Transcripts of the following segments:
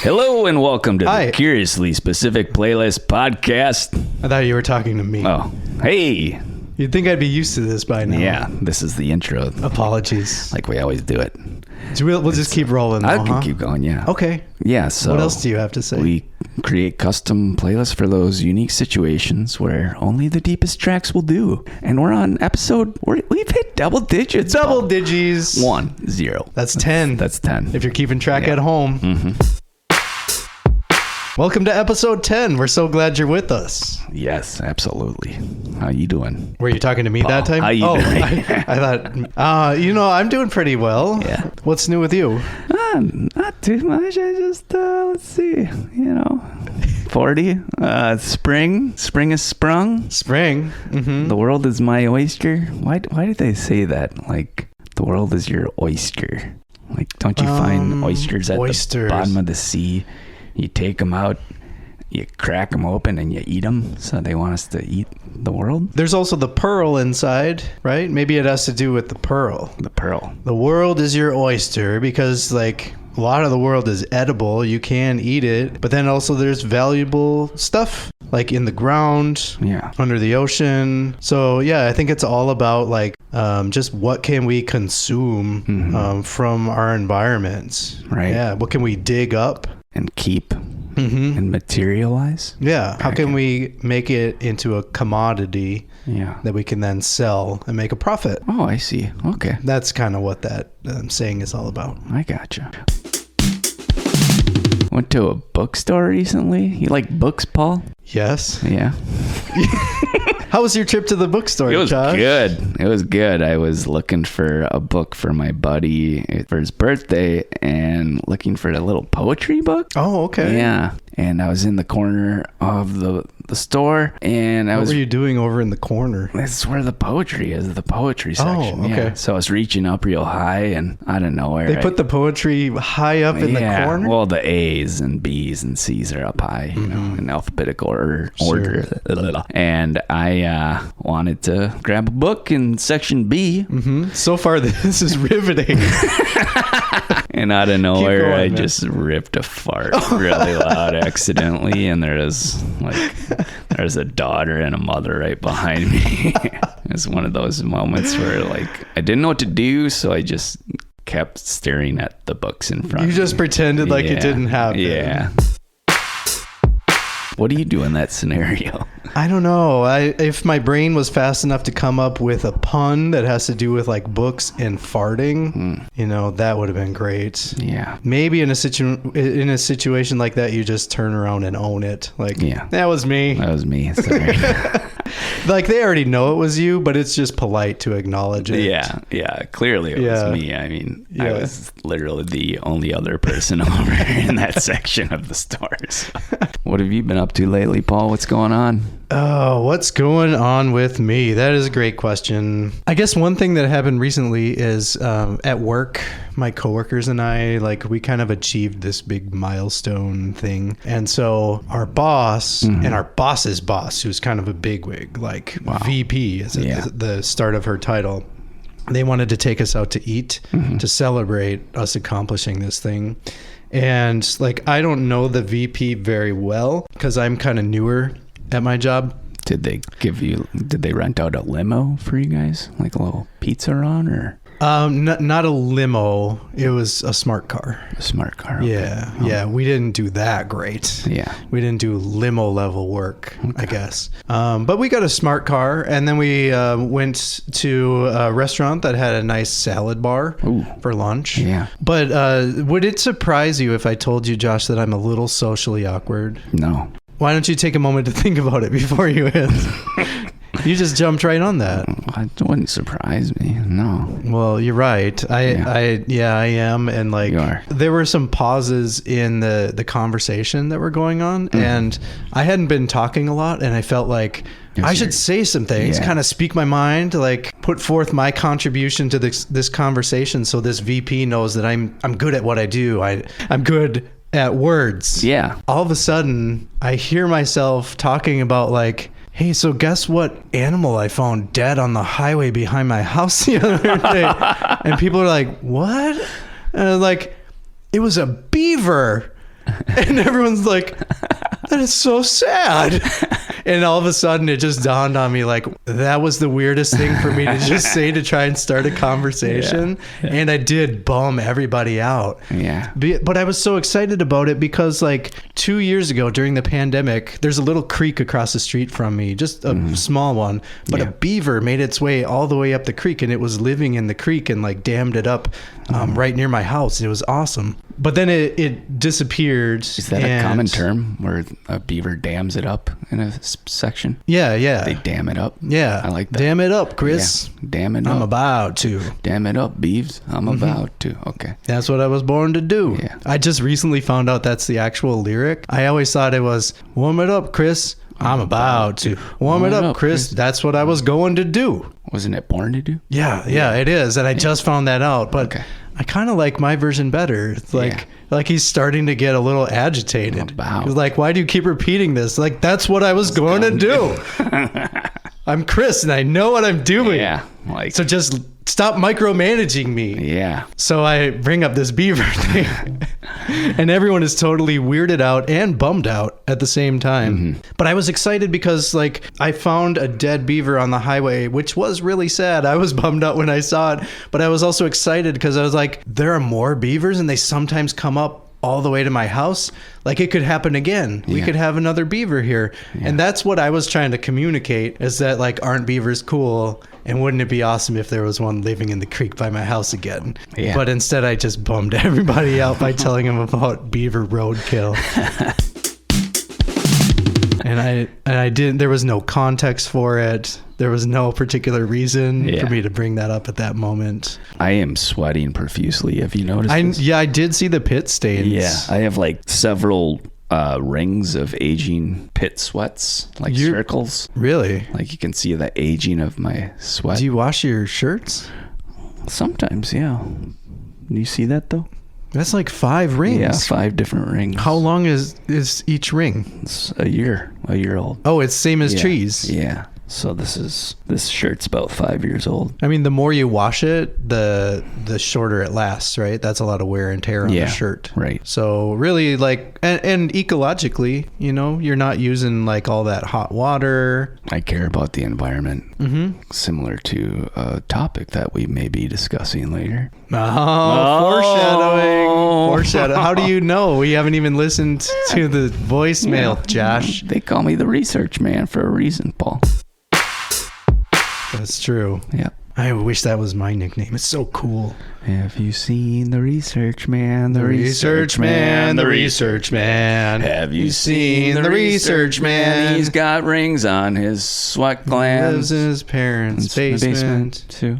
Hello and welcome to the Curiously Specific Playlist Podcast. I thought you were talking to me. Oh, hey. You'd think I'd be used to this by now. Yeah, this is the intro. Apologies. Like we always do it. So we'll just keep rolling though, I can keep going, yeah. Okay. Yeah, so... What else do you have to say? We create custom playlists for those unique situations where only the deepest tracks will do. And we're on episode... We've hit double digits. Double digits. 1, 0. That's 10. That's 10. If you're keeping track at home. Mm-hmm. Welcome to episode 10. We're so glad you're with us. Yes, absolutely. How you doing? Were you talking to me Paul, that time? How you doing? I thought, I'm doing pretty well. Yeah. What's new with you? Not too much. I just, let's see, 40. Spring. Spring is sprung. Spring. Mm-hmm. The world is my oyster. Why did they say that? Like, the world is your oyster. Like, don't you find oysters at the bottom of the sea? You take them out, you crack them open, and you eat them. So they want us to eat the world. There's also the pearl inside, right? Maybe it has to do with the pearl. The pearl. The world is your oyster because, like, a lot of the world is edible. You can eat it. But then also there's valuable stuff, like in the ground, under the ocean. So, yeah, I think it's all about, like, just what can we consume from our environment. Right. Yeah, what can we dig up? And keep and materialize. Yeah. How can we make it into a commodity that we can then sell and make a profit? Oh, I see. Okay. That's kind of what that saying is all about. I gotcha. Went to a bookstore recently. You like books, Paul? Yes. Yeah. How was your trip to the bookstore, It was Josh? good. It was good. I was looking for a book for my buddy for his birthday and looking for a little poetry book. Oh, okay. Yeah. And I was in the corner of the store, and What were you doing over in the corner? That's where the poetry is, the poetry section. Oh, okay. Yeah. So I was reaching up real high, and I don't know where. They put the poetry high up in the corner? Well, the A's and B's and C's are up high, in alphabetical order. And I wanted to grab a book in section B. Mm-hmm. So far, this is riveting. And out of nowhere, I just ripped a fart really loud accidentally, and there's a daughter and a mother right behind me. It's one of those moments where, like, I didn't know what to do, so I just kept staring at the books in front of me. You just pretended like it didn't happen. Yeah. What do you do in that scenario? I don't know. If my brain was fast enough to come up with a pun that has to do with, like, books and farting, that would have been great. Yeah. Maybe in a situation like that, you just turn around and own it. Like, that was me. That was me. Sorry. Like, they already know it was you, but it's just polite to acknowledge it. Yeah. Clearly it was me. I mean, I was literally the only other person over in that section of the stores. What have you been up to lately, Paul? What's going on? Oh, what's going on with me? That is a great question. I guess one thing that happened recently is at work, my coworkers and I, we kind of achieved this big milestone thing. And so our boss and our boss's boss, who's kind of a bigwig, VP is the start of her title, they wanted to take us out to eat to celebrate us accomplishing this thing. And I don't know the VP very well because I'm kind of newer at my job. Did they rent out a limo for you guys? Like a little pizza run or? Not a limo. It was a smart car. A smart car. Okay. Yeah. We didn't do that great. Yeah. We didn't do limo level work, I guess. But we got a smart car, and then we went to a restaurant that had a nice salad bar for lunch. Yeah. But would it surprise you if I told you, Josh, that I'm a little socially awkward? No. Why don't you take a moment to think about it before you answer? You just jumped right on that. It wouldn't surprise me. No. Well, you're right. I am. And you are. There were some pauses in the conversation that were going on, and I hadn't been talking a lot, and I felt like I should say some things, kind of speak my mind, put forth my contribution to this conversation, so this VP knows that I'm good at what I do. I'm good at words. Yeah. All of a sudden, I hear myself talking about hey, so guess what animal I found dead on the highway behind my house the other day? And people are like, what? And I was like, it was a beaver. And everyone's like, that is so sad. And all of a sudden it just dawned on me, like, that was the weirdest thing for me to just say to try and start a conversation. Yeah. And I did bum everybody out. Yeah. But I was so excited about it because, like, 2 years ago during the pandemic, there's a little creek across the street from me, just a small one. But a beaver made its way all the way up the creek, and it was living in the creek and, like, dammed it up right near my house. It was awesome. But then it disappeared. Is that a common term where a beaver dams it up in a section? Yeah. They dam it up? Yeah. I like that. Dam it up, Chris. Yeah. Dam it up. I'm about to. Dam it up, Beeves. I'm about to. Okay. That's what I was born to do. Yeah. I just recently found out that's the actual lyric. I always thought it was, warm it up, Chris. I'm about to. Warm it up, Chris. That's what I was going to do. Wasn't it born to do? Yeah, it is. And I just found that out. But I kind of like my version better. It's like he's starting to get a little agitated. He's like, why do you keep repeating this? Like, that's what I was going to do. I'm Chris and I know what I'm doing. Yeah. So just stop micromanaging me. Yeah. So I bring up this beaver thing and everyone is totally weirded out and bummed out at the same time. Mm-hmm. But I was excited because, like, I found a dead beaver on the highway, which was really sad. I was bummed out when I saw it, but I was also excited because I was like, there are more beavers and they sometimes come up all the way to my house. Like, it could happen again. We could have another beaver here. Yeah. And that's what I was trying to communicate, is that, like, aren't beavers cool? And wouldn't it be awesome if there was one living in the creek by my house again? Yeah. But instead I just bummed everybody out by telling them about beaver roadkill. And I didn't, there was no context for it. There was no particular reason for me to bring that up at that moment. I am sweating profusely. Have you noticed this? I did see the pit stains. Yeah, I have like several rings of aging pit sweats, like circles. Really? Like you can see the aging of my sweat. Do you wash your shirts? Sometimes, yeah. Do you see that though? That's like 5 rings. Yeah, 5 different rings. How long is each ring? It's a year old. Oh, it's same as trees. Yeah. So this shirt's about 5 years old. I mean, the more you wash it, the shorter it lasts, right? That's a lot of wear and tear on the shirt. Right. So really, like, and ecologically, you know, you're not using like all that hot water. I care about the environment. Similar to a topic that we may be discussing later. Foreshadowing. How do you know? We haven't even listened to the voicemail, Josh. They call me the research man for a reason, Paul. That's true. Yeah. I wish that was my nickname. It's so cool. Have you seen the research man? The research man. The research man. Have you seen the research man? He's got rings on his sweat glands. Lives in his parents' basement too.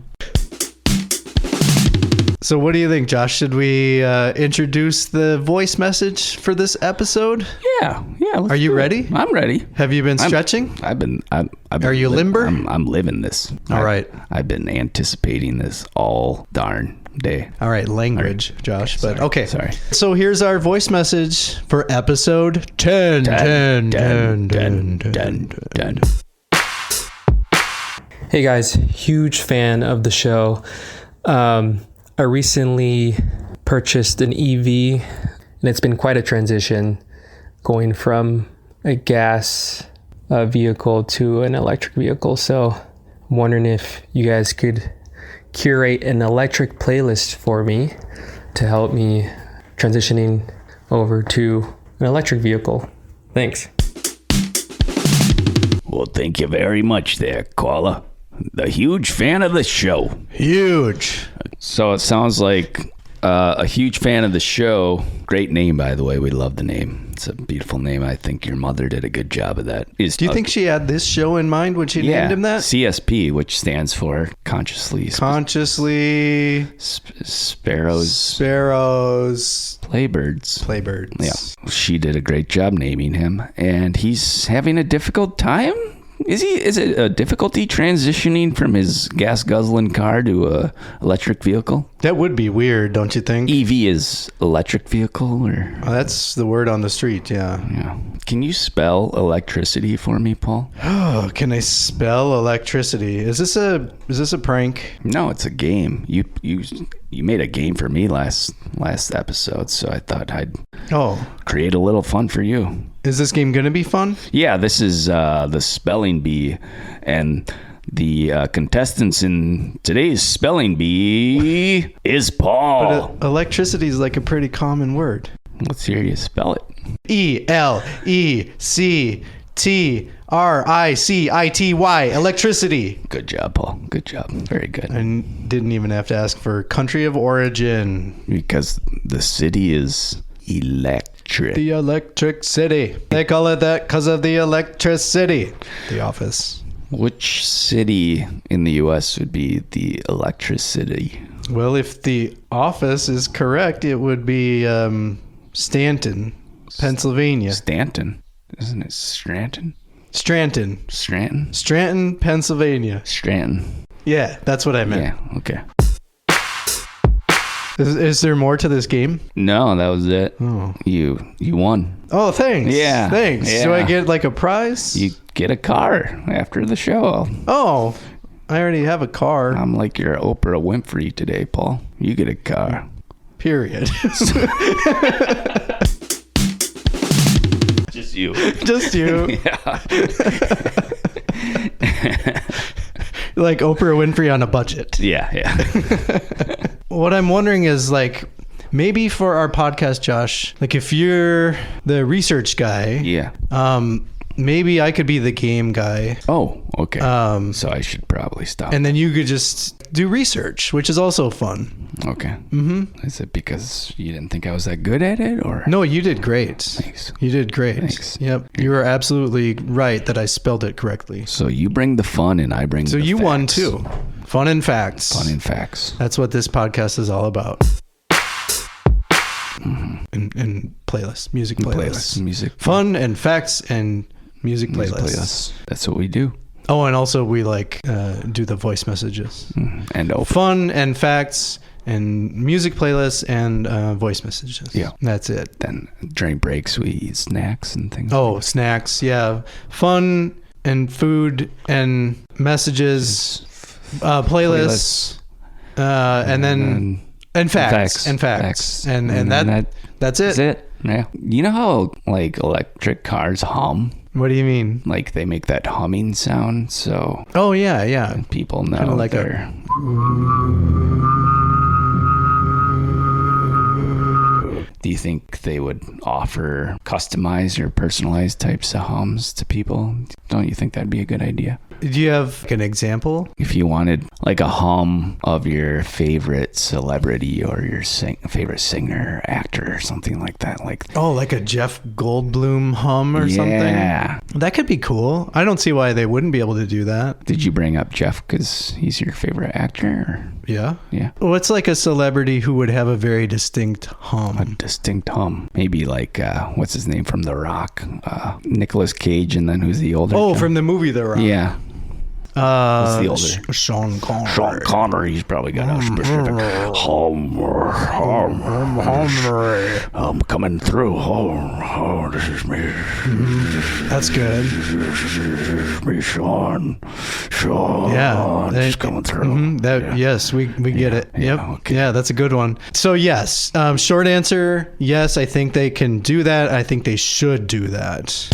So what do you think, Josh? Should we introduce the voice message for this episode? Yeah. Are you ready? I'm ready. Have you been stretching? Are you limber? I'm living this. All right. I've been anticipating this all darn day. All right, language, right. Josh. Okay, but okay. Sorry. So here's our voice message for episode 10. Hey guys, huge fan of the show. I recently purchased an EV, and it's been quite a transition going from a gas vehicle to an electric vehicle. So I'm wondering if you guys could curate an electric playlist for me to help me transitioning over to an electric vehicle. Thanks. Well, thank you very much there, caller. The huge fan of the show. Huge. So it sounds like a huge fan of the show. Great name, by the way. We love the name. It's a beautiful name. I think your mother did a good job of that. Do you think she had this show in mind when she named him that? CSP, which stands for Consciously Sparrows Playbirds. Yeah. She did a great job naming him, and he's having a difficult time. Is it a difficulty transitioning from his gas guzzling car to a electric vehicle? That would be weird, don't you think? EV is electric vehicle, or Oh, that's the word on the street, yeah. yeah. Can you spell electricity for me, Paul? Oh, can I spell electricity? Is this a prank? No, it's a game. You made a game for me last episode, so I thought I'd create a little fun for you. Is this game gonna be fun? Yeah, this is the spelling bee, and the contestants in today's spelling bee is Paul. But electricity is like a pretty common word. Let's hear you spell it. ELECTRICITY. Electricity. Good job, Paul. Good job. Very good. I didn't even have to ask for country of origin. Because the city is electric. The electric city. They call it that because of the electricity. The Office. Which city in the U.S. would be the electricity? Well, if The Office is correct, it would be Stanton, Pennsylvania. Stanton. Isn't it Scranton? Scranton, Pennsylvania. Scranton. Yeah, that's what I meant. Yeah, okay. Is there more to this game? No, that was it. Oh. You won. Oh, thanks. Yeah. Thanks. Yeah. Do I get like a prize? You get a car after the show. Oh, I already have a car. I'm like your Oprah Winfrey today, Paul. You get a car. Period. Just you. Just you. Yeah. Like Oprah Winfrey on a budget. Yeah. What I'm wondering is like, maybe for our podcast, Josh, like if you're the research guy, Yeah. maybe I could be the game guy. Oh, okay. So I should probably stop. And then you could just do research, which is also fun. Okay. Mm-hmm. Is it because you didn't think I was that good at it, or? No, you did great. Thanks. You did great. Thanks. Yep. You were absolutely right that I spelled it correctly. So you bring the fun and I bring So the you facts. won too. Fun and facts. Fun and facts. That's what this podcast is all about. Mm-hmm. And playlists, music playlists. Music. Fun and facts and music playlists. That's what we do. Oh, and also we like do the voice messages. And open. Fun and facts and music playlists and voice messages. Yeah. That's it. Then during breaks we eat snacks and things. Oh, snacks. Yeah. Fun and food and messages, playlists, and then and facts. And that's it. That's it. Yeah. You know how like electric cars hum? What do you mean? Like they make that humming sound, so Oh yeah. people know Kinda like they're Do you think they would offer customized or personalized types of hums to people? Don't you think that'd be a good idea? Do you have an example? If you wanted like a hum of your favorite celebrity or your favorite singer, actor, or something like that, like Oh, like a Jeff Goldblum hum or something? Yeah. That could be cool. I don't see why they wouldn't be able to do that. Did you bring up Jeff because he's your favorite actor? Or? Yeah. Yeah. What's like a celebrity who would have a very distinct hum? A distinct hum. Maybe like, what's his name from The Rock? Nicolas Cage, and then who's the older? Oh, John? from the movie The Rock. Yeah. What's the older? Sean Connery. Sean Connery. He's probably got a specific hum coming through. Oh, this is me. That's good. This is me, Sean. Yeah, it's coming through. Yes, we get it. Yep. Okay. Yeah, that's a good one. So yes, short answer, yes, I think they can do that. I think they should do that.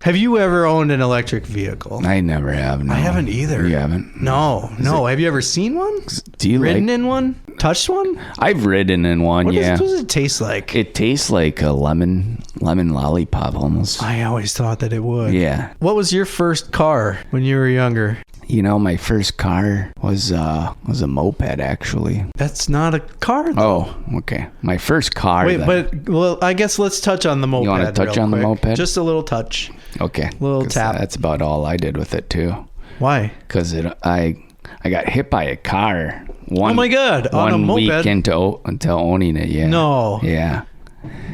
Have you ever owned an electric vehicle? I never have. No. I haven't either. You haven't? No. Have you ever seen one? Do you ridden in one? Touched one? I've ridden in one. What yeah. does it taste like? It tastes like a lemon lollipop almost. I always thought that it would. Yeah. What was your first car when you were younger? You know, my first car was a moped, actually. That's not a car, though. Oh, okay. My first car. Wait, well, I guess let's touch on the moped. You want to touch on the moped? Just a little touch. Okay. Little tap. That's about all I did with it too. Why? Because I got hit by a car. Oh my God! On a moped. 1 week into owning it. Yeah. No. Yeah.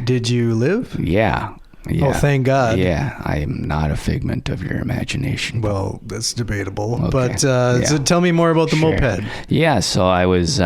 Did you live? Yeah. Oh, thank God. Yeah, I am not a figment of your imagination. Well, that's debatable. Okay. But so tell me more about the moped. Yeah, so I was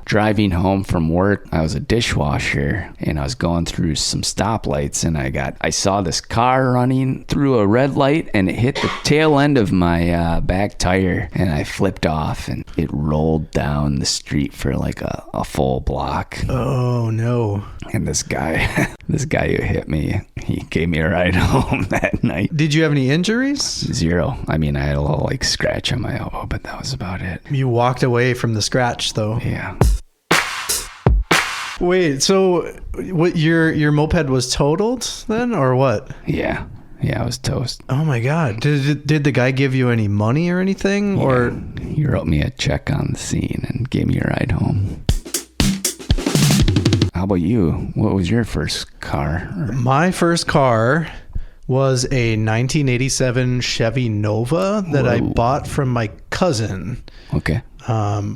driving home from work. I was a dishwasher, and I was going through some stoplights, and I saw this car running through a red light, and it hit the tail end of my back tire, and I flipped off, and it rolled down the street for like a full block. Oh, no. And this guy who hit me, he gave me a ride home that night. Did you have any injuries? 0. I mean, I had a little like scratch on my elbow, but that was about it. You walked away from the scratch, though. Yeah. Wait, so what? Your moped was totaled then, or what? Yeah, I was toast. Oh my God! Did the guy give you any money or anything, or he wrote me a check on the scene and gave me a ride home. How about you? What was your first car? My first car was a 1987 Chevy Nova that I bought from my cousin. Okay.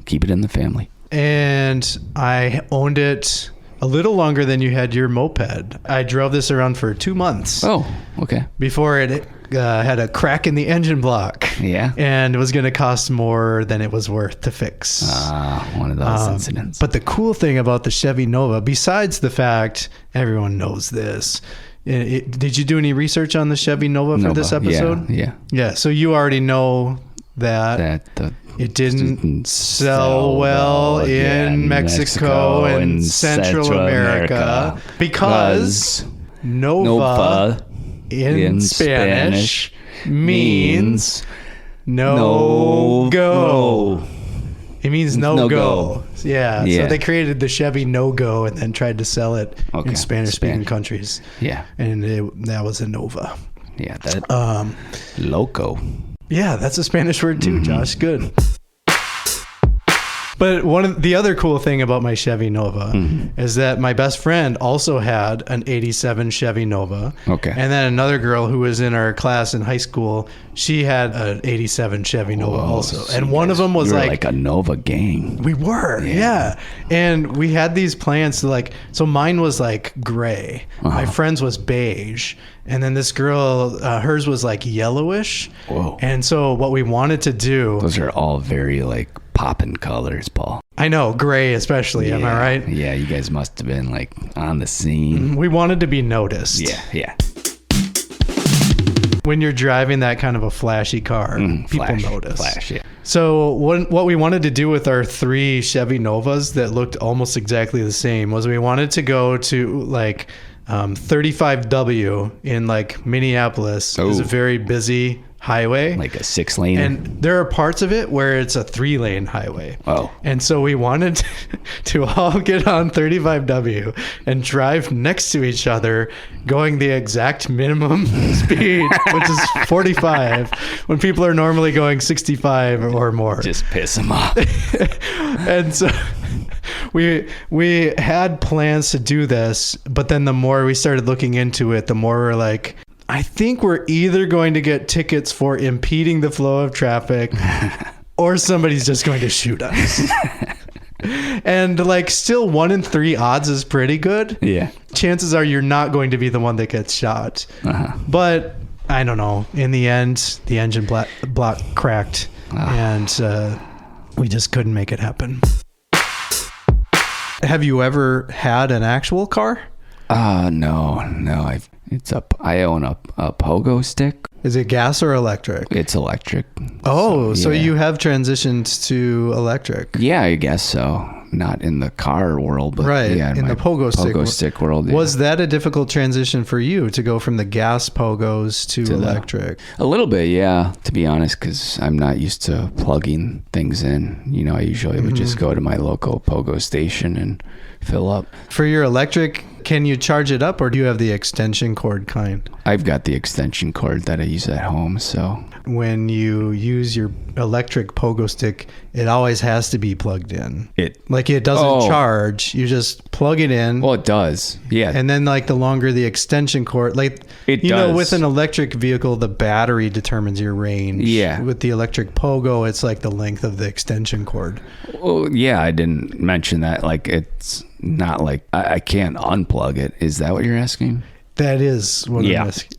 Keep it in the family. And I owned it a little longer than you had your moped. I drove this around for 2 months. Oh, okay. Before it had a crack in the engine block. Yeah. And it was going to cost more than it was worth to fix. One of those incidents. But the cool thing about the Chevy Nova, besides the fact everyone knows this, did you do any research on the Chevy Nova for this episode? Yeah. So you already know that it didn't sell well in Mexico and Central America because Nova in Spanish means no go. It means no go. Yeah. So they created the Chevy No Go and then tried to sell it in Spanish-speaking countries. Yeah. And that was a Nova. Yeah. Loco. Yeah, that's a Spanish word too, Josh. Good. But the other cool thing about my Chevy Nova is that my best friend also had an 87 Chevy Nova. Okay. And then another girl who was in our class in high school, she had an 87 Chevy Nova also. So and one of them was like a Nova gang. We were, yeah. And we had these plans to so mine was like gray. My friend's was beige. And then this girl, hers was like yellowish. Whoa. And so what we wanted to do... Those are all very like popping colors, Paul. I know, gray especially, am I right? Yeah, you guys must have been like on the scene. We wanted to be noticed. Yeah. When you're driving that kind of a flashy car, people notice. Flash, yeah. So what we wanted to do with our 3 Chevy Novas that looked almost exactly the same was we wanted to go to 35W in Minneapolis. It's a very busy highway, like a 6-lane, and there are parts of it where it's a 3-lane highway. Oh. And so we wanted to all get on 35W and drive next to each other going the exact minimum speed, which is 45, when people are normally going 65 or more. Just piss them off. And so we had plans to do this, but then the more we started looking into it, the more we're like, I think we're either going to get tickets for impeding the flow of traffic or somebody's just going to shoot us. And still 1 in 3 odds is pretty good. Yeah. Chances are you're not going to be the one that gets shot. But I don't know. In the end, the engine block cracked and we just couldn't make it happen. Have you ever had an actual car? No. I own a pogo stick. Is it gas or electric? It's electric. Oh, so you have transitioned to electric. Yeah, I guess so. Not in the car world, but right, in the pogo stick world. Yeah. Was that a difficult transition for you to go from the gas pogos to electric? A little bit, yeah, to be honest, because I'm not used to plugging things in. I usually would just go to my local pogo station and fill up. For your electric, can you charge it up or do you have the extension cord kind? I've got the extension cord that I use at home, so. When you use your electric pogo stick, it always has to be plugged in. It doesn't charge. You just plug it in. Well, it does. Yeah. And then the longer the extension cord, with an electric vehicle, the battery determines your range. Yeah. With the electric pogo, it's the length of the extension cord. Well, yeah, I didn't mention that. It's not I can't unplug it. Is that what you're asking? That is what I'm asking.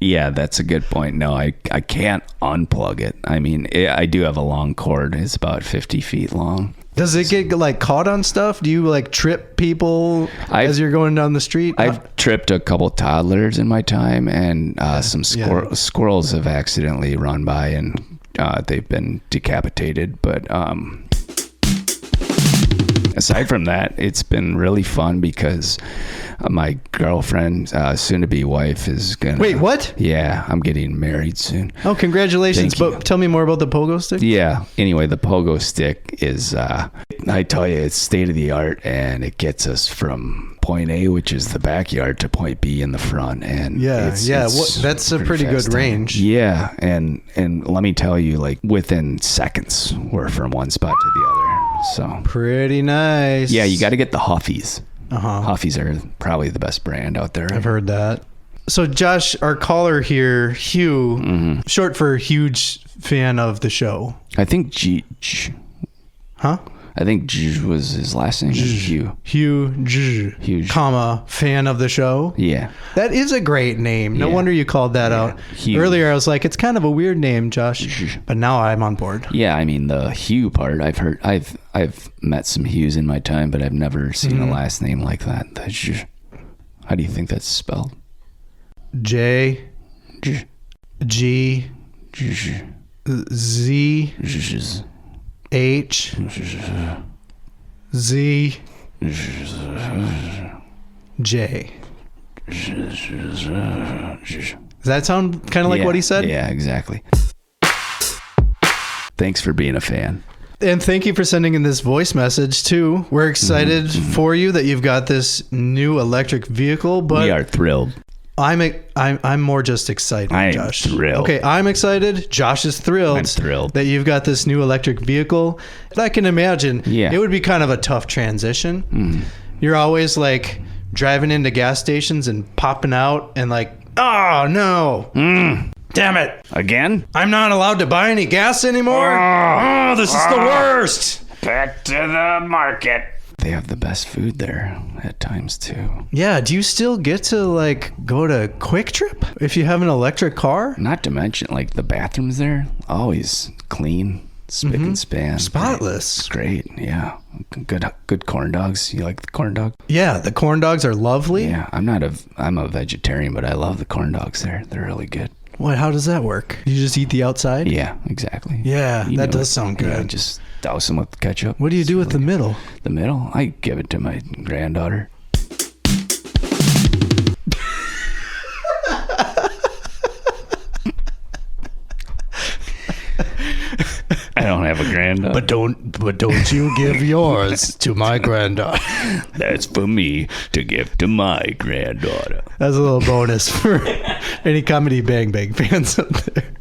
Yeah, that's a good point. No, I can't unplug it. I mean, I do have a long cord. It's about 50 feet long. Does it get like caught on stuff? Do you like trip people as you're going down the street? I've tripped a couple toddlers in my time, and some squirrels have accidentally run by, and they've been decapitated. But aside from that, it's been really fun because my girlfriend, soon-to-be wife, is gonna... Wait, what? Yeah, I'm getting married soon. Oh, congratulations. Thank you. Tell me more about the pogo stick. Yeah. Anyway, the pogo stick is, I tell you, it's state-of-the-art, and it gets us from point A, which is the backyard, to point B in the front. And it's that's a pretty good range. Yeah, and let me tell you, like, within seconds, we're from one spot to the other. So pretty nice. Yeah, you got to get the Huffies. Huffies are probably the best brand out there. I've heard that. So Josh, our caller here, Hugh, short for huge fan of the show. I think Huh? I think was his last name. Hugh. Huge, comma, fan of the show. Yeah. That is a great name. No wonder you called that out. Hugh. Earlier I was like, it's kind of a weird name, Josh. But now I'm on board. Yeah, I mean the Hugh part, I've met some Hughes in my time, but I've never seen a last name like that. How do you think that's spelled? J G Z H Z J. Does that sound kind of like what he said? Yeah, exactly. Thanks for being a fan. And thank you for sending in this voice message too. We're excited for you that you've got this new electric vehicle, but we are thrilled. I'm more just excited, Josh. Thrilled. Okay, I'm excited. Josh is thrilled. I'm thrilled that you've got this new electric vehicle. I can imagine it would be kind of a tough transition. You're always like driving into gas stations and popping out and like, oh no. Damn it. Again? I'm not allowed to buy any gas anymore? Oh, this is the worst. Back to the market. They have the best food there at times too. Yeah, do you still get to like go to Quick Trip if you have an electric car? Not to mention like the bathrooms there, always clean, spick and span. Spotless. It's great, yeah. Good corn dogs. You like the corn dog? Yeah, the corn dogs are lovely. Yeah, I'm a vegetarian, but I love the corn dogs there. They're really good. What? How does that work? You just eat the outside? Yeah, exactly. Yeah, that does sound good. Yeah, just douse them with ketchup. What do you do with the middle? The middle? I give it to my granddaughter. I don't have a granddaughter. But don't you give yours to my granddaughter. That's for me to give to my granddaughter. That's a little bonus for any Comedy Bang Bang fans out there.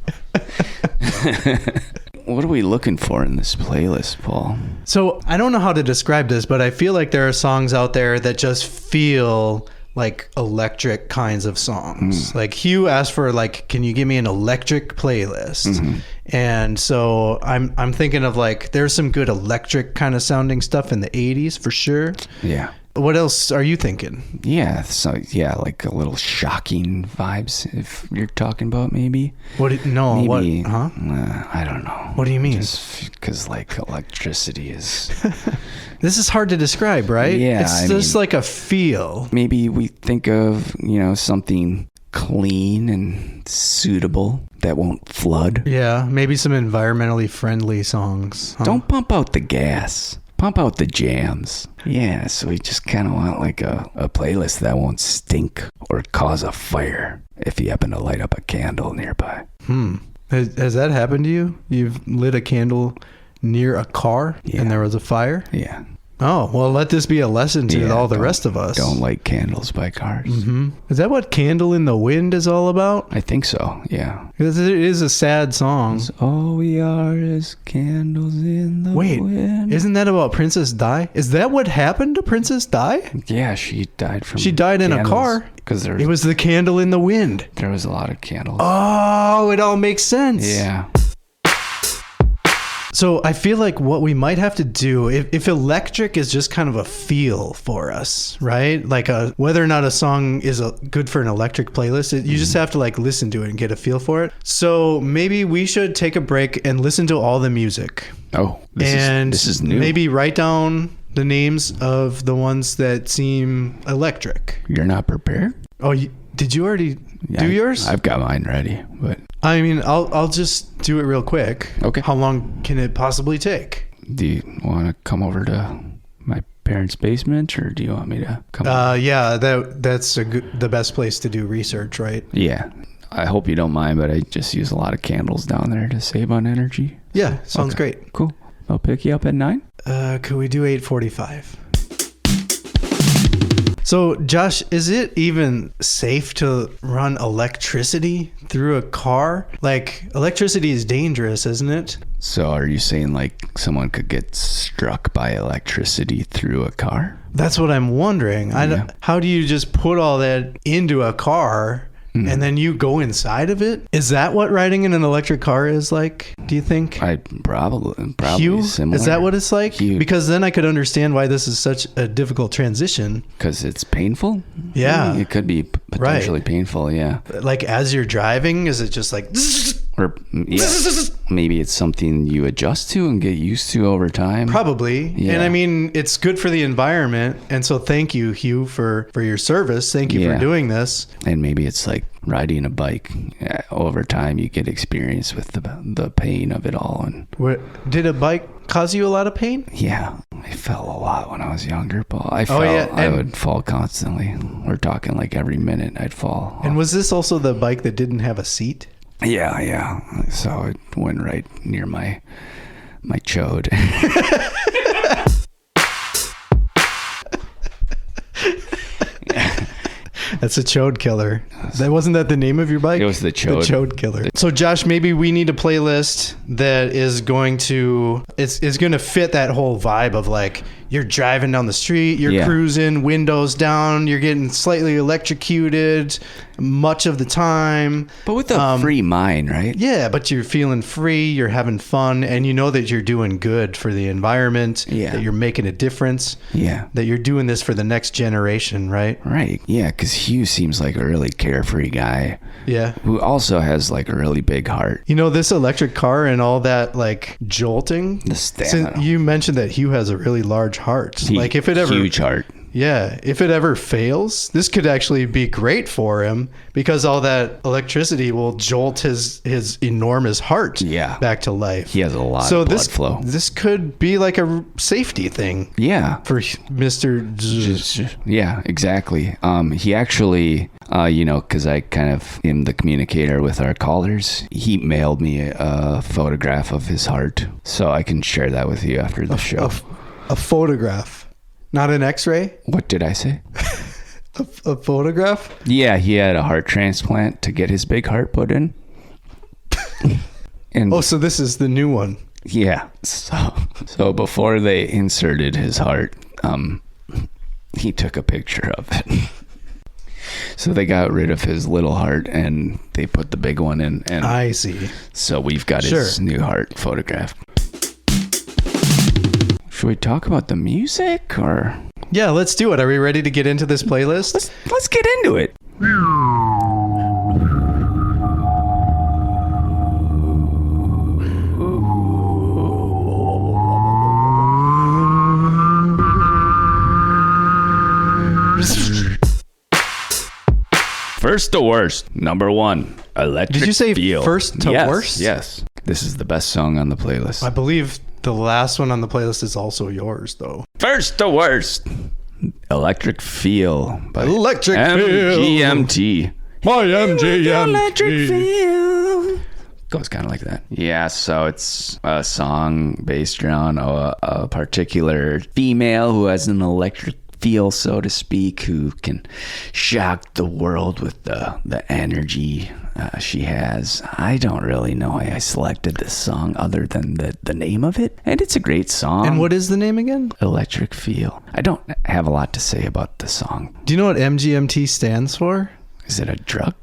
What are we looking for in this playlist, Paul? So I don't know how to describe this, but I feel like there are songs out there that just feel like electric kinds of songs. Like Hugh asked for like, can you give me an electric playlist? And so I'm thinking of like, there's some good electric kind of sounding stuff in the 80s for sure. Yeah. What else are you thinking? Yeah, so like a little shocking vibes, if you're talking about maybe. No, what? Huh? I don't know. What do you mean? Just because like electricity is. This is hard to describe, right? Yeah, it's just like a feel. Maybe we think of something clean and suitable that won't flood. Yeah, maybe some environmentally friendly songs. Huh? Don't pump out the gas. Pump out the jams. Yeah, so we just kind of want like a playlist that won't stink or cause a fire if you happen to light up a candle nearby. Has that happened to you? You've lit a candle near a car and there was a fire? Yeah. Oh, well, let this be a lesson to all the rest of us. Don't light candles by cars. Is that what Candle in the Wind is all about? I think so, yeah. Because it is a sad song. All we are is candles in the wind. Wait, isn't that about Princess Di? Is that what happened to Princess Di? Yeah, she died from She died in a car. Because it was the candle in the wind. There was a lot of candles. Oh, it all makes sense. Yeah. So So I feel like what we might have to do, if electric is just kind of a feel for us, right? Like whether or not a song is good for an electric playlist, you just have to like listen to it and get a feel for it. So maybe we should take a break and listen to all the music. Oh, this is new. Maybe write down the names of the ones that seem electric. You're not prepared? Oh, did you already do yours? I've got mine ready, but I mean, I'll just do it real quick. Okay. How long can it possibly take? Do you want to come over to my parents' basement, or do you want me to come over? Yeah, that's the best place to do research, right? Yeah. I hope you don't mind, but I just use a lot of candles down there to save on energy. Yeah, sounds great. Cool. I'll pick you up at 9. Could we do 8:45? So, Josh, is it even safe to run electricity through a car? Like, electricity is dangerous, isn't it? So are you saying like someone could get struck by electricity through a car? That's what I'm wondering. Yeah. How do you just put all that into a car and then you go inside of it? Is that what riding in an electric car is like, do you think? Probably Hugh? similar. Is that what it's like? Hugh. Because then I could understand why this is such a difficult transition. Because it's painful? Yeah. It could be potentially painful, yeah. Like as you're driving, is it just like... Or yeah, maybe it's something you adjust to and get used to over time. Probably. Yeah. And I mean, it's good for the environment. And so thank you, Hugh, for your service. Thank you for doing this. And maybe it's like riding a bike. Over time, you get experience with the pain of it all. And did a bike cause you a lot of pain? Yeah. I fell a lot when I was younger, Paul. I would fall constantly. We're talking like every minute I'd fall. And was this also the bike that didn't have a seat? Yeah. So it went right near my chode. That's a chode killer. Wasn't that the name of your bike? It was the chode. The chode killer. So Josh, maybe we need a playlist that is going to fit that whole vibe of like you're driving down the street, you're cruising, windows down, you're getting slightly electrocuted much of the time. But with a free mind, right? Yeah, but you're feeling free, you're having fun, and you know that you're doing good for the environment, that you're making a difference, that you're doing this for the next generation, right? Right, yeah, because Hugh seems like a really carefree guy. Yeah. Who also has like a really big heart. You know, this electric car and all that like jolting. The stamina. You mentioned that Hugh has a really large heart. Huge heart. Yeah, if it ever fails, this could actually be great for him because all that electricity will jolt his enormous heart back to life. He has a lot of blood flow. This could be like a safety thing. Yeah. For Mr. Yeah, exactly. He actually, because I kind of am the communicator with our callers, he mailed me a photograph of his heart. So I can share that with you after the show. A photograph. Not an x-ray? What did I say? A photograph? Yeah, he had a heart transplant to get his big heart put in. And so this is the new one. Yeah. So before they inserted his heart, he took a picture of it. So they got rid of his little heart and they put the big one in. And I see. So we've got his new heart photographed. Should we talk about the music or? Yeah, let's do it. Are we ready to get into this playlist? Let's get into it. First to worst, number 1, Electric Did you say Feel. first to worst? Yes. This is the best song on the playlist. I believe the last one on the playlist is also yours, though. First to worst, Electric Feel by Electric MGMT. My MGMT. Electric Feel. Goes kind of like that. Yeah, so it's a song based around a particular female who has an electric feel, so to speak, who can shock the world with the energy she has. I don't really know why I selected this song other than the name of it, and it's a great song. And what is the name again? Electric Feel. I don't have a lot to say about the song. Do you know what MGMT stands for? Is it a drug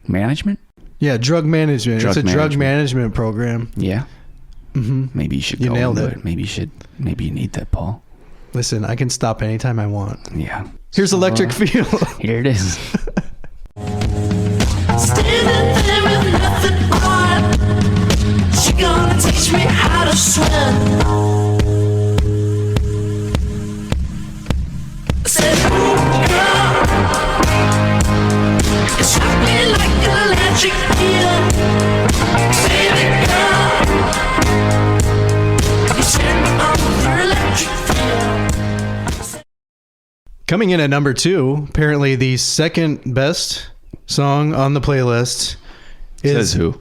management? Yeah, drug management. It's a drug management program. Yeah. Mm-hmm. Maybe you should You go nailed into it. Maybe you need that, Paul. Listen, I can stop anytime I want. Yeah. Here's Electric Feel. Here it is. Standing there with nothing on. She gonna teach me how to swim. I said, ooh, girl, you shot me like an electric eel. Baby girl, you send me on for electric feel. Coming in at number 2, apparently the second best song on the playlist is... Says who?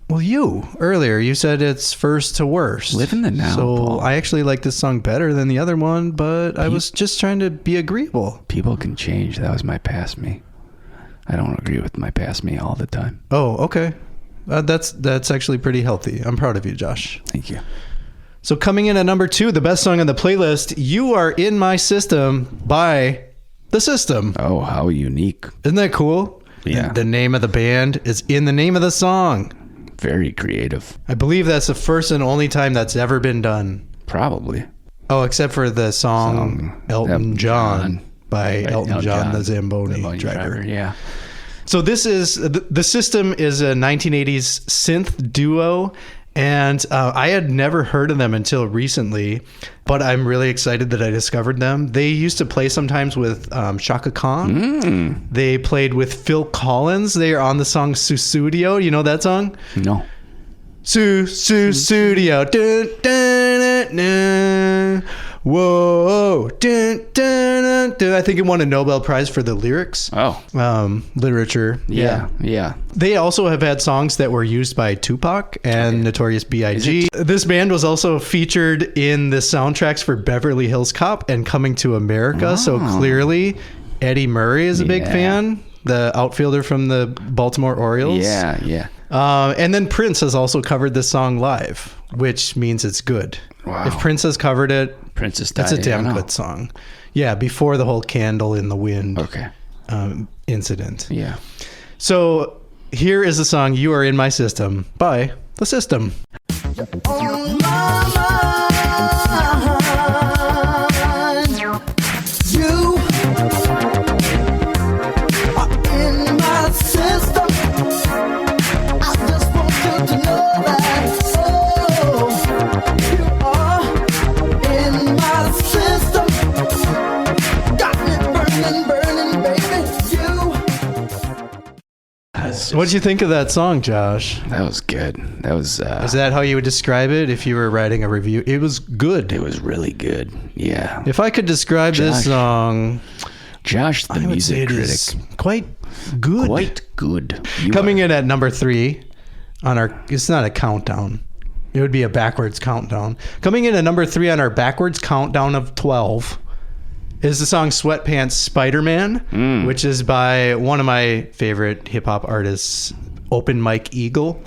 Well, you. Earlier, you said it's first to worst. Live in the now, So Paul. I actually like this song better than the other one, but I was just trying to be agreeable. People can change. That was my past me. I don't agree with my past me all the time. Oh, okay. That's actually pretty healthy. I'm proud of you, Josh. Thank you. So coming in at number 2, the best song on the playlist, You Are In My System by The System. Oh, how unique. Isn't that cool? Yeah. The name of the band is in the name of the song. Very creative. I believe that's the first and only time that's ever been done. Probably. Oh, except for the song Elton John by Elton John, the Zamboni driver. Yeah. So this is, The System is a 1980s synth duo, and I had never heard of them until recently, but I'm really excited that I discovered them. They used to play sometimes with Chaka Khan. They played with Phil Collins. They are on the song Susudio. You know that song? No. Susudio. Dun, dun, dun, dun. Whoa. Dun, dun, dun, dun. I think it won a Nobel Prize for the lyrics. Oh. Literature. Yeah. They also have had songs that were used by Tupac and Notorious B.I.G. This band was also featured in the soundtracks for Beverly Hills Cop and Coming to America. So clearly, Eddie Murray is a big fan, the outfielder from the Baltimore Orioles. Yeah. And then Prince has also covered this song live, which means it's good. Wow. If Prince has covered it, Princess that's a Di. damn good song. Yeah, before the whole Candle in the Wind incident. Yeah. So here is the song You Are In My System by The System. On my mind, you are in my system. I just want you to know that. Oh, you are in my system. Got me burning, baby. What'd you think of that song, Josh? That was good. That was... Is that how you would describe it if you were writing a review? It was good. It was really good. Yeah. If I could describe this song, Josh, the I would say music it critic. is quite good. Quite good. Coming in at number 3 on our... It's not a countdown. It would be a backwards countdown. Coming in at number 3 on our backwards countdown of 12 is the song Sweatpants Spiderman, which is by one of my favorite hip-hop artists, Open Mike Eagle.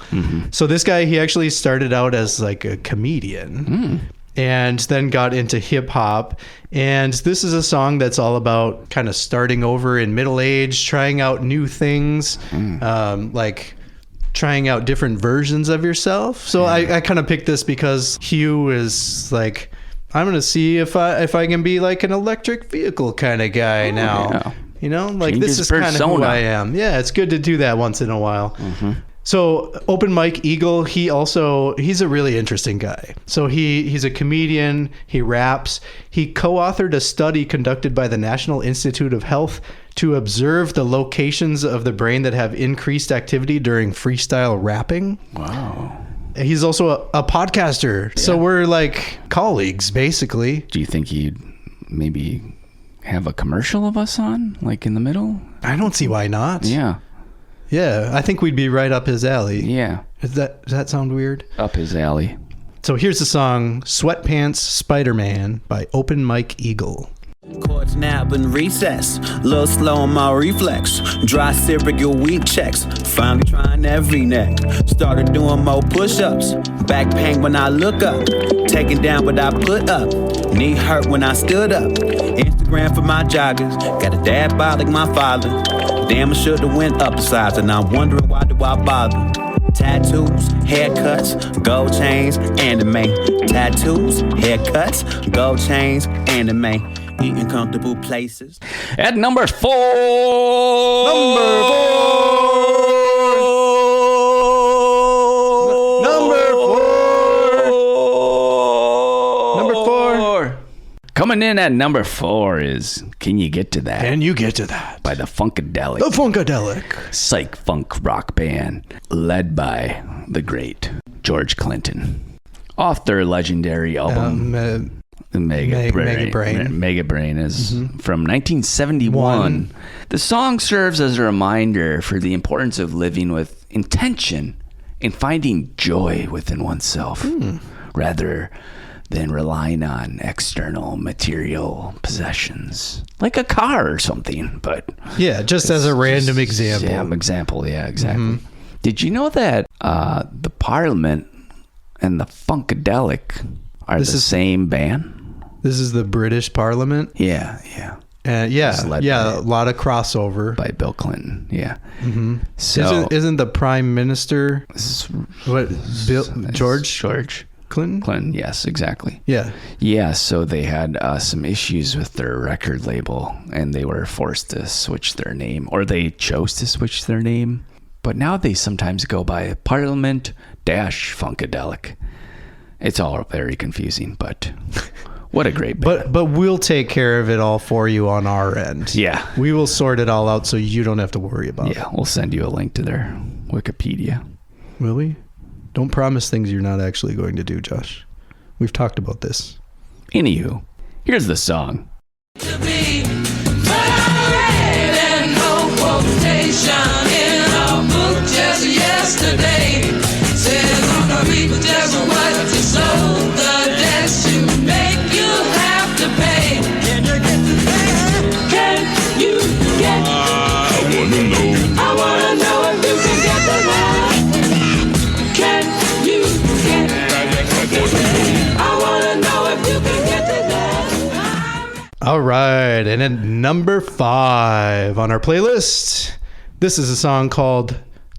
So this guy, he actually started out as like a comedian and then got into hip-hop. And this is a song that's all about kind of starting over in middle age, trying out new things, like trying out different versions of yourself. So I kind of picked this because Hugh is like... I'm going to see if I can be like an electric vehicle kind of guy now. Yeah. You know, like Change this his is kind of who persona. I am. Yeah, it's good to do that once in a while. So Open Mike Eagle, he's a really interesting guy. So he's a comedian, he raps. He co-authored a study conducted by the National Institute of Health to observe the locations of the brain that have increased activity during freestyle rapping. Wow. He's also a podcaster. So we're like colleagues, basically. Do you think he'd maybe have a commercial of us on, like in the middle? I don't see why not. Yeah. Yeah, I think we'd be right up his alley. Yeah. Does that sound weird? Up his alley. So here's the song Sweatpants Spiderman by Open Mike Eagle. Chords nap and recess, little slow on my reflex. Dry cereal wheat checks, finally trying every neck. Started doing more push-ups, back pain when I look up. Taking down what I put up, knee hurt when I stood up. Instagram for my joggers, got a dad bod like my father. Damn, I should've went up a size, and I'm wondering why do I bother. Tattoos, haircuts, gold chains, anime. Tattoos, haircuts, gold chains, anime. Eating comfortable places. At number 4. Number 4. Coming in at number 4 is Can You Get to That? And you get to that. By the Funkadelic. The Funkadelic. Psych funk rock band led by the great George Clinton. Off their legendary album Mega Brain is from 1971. The song serves as a reminder for the importance of living with intention and finding joy within oneself rather than relying on external material possessions like a car or something. But yeah, just as a random example. Yeah, exactly. Did you know that the Parliament and the Funkadelic are the same band? This is the British Parliament. Yeah. A lot of crossover by Bill Clinton. Yeah. So isn't the Prime Minister George Clinton? Yes, exactly. Yeah. So they had some issues with their record label, and they were forced to switch their name, or they chose to switch their name. But now they sometimes go by Parliament-Funkadelic. It's all very confusing, but what a great band. But we'll take care of it all for you on our end. Yeah. We will sort it all out so you don't have to worry about it. Yeah, we'll send you a link to their Wikipedia. Will we? Don't promise things you're not actually going to do, Josh. We've talked about this. Anywho, here's the song. To be, but I read and no quotation in a book just yesterday. Says on the reap just what you sow, the debts you make you have to pay. Can you get to that? Can you get? I wanna know if you can get to that. Can you get? I wanna know if you can get to that. All right, and at number 5 on our playlist, this is a song called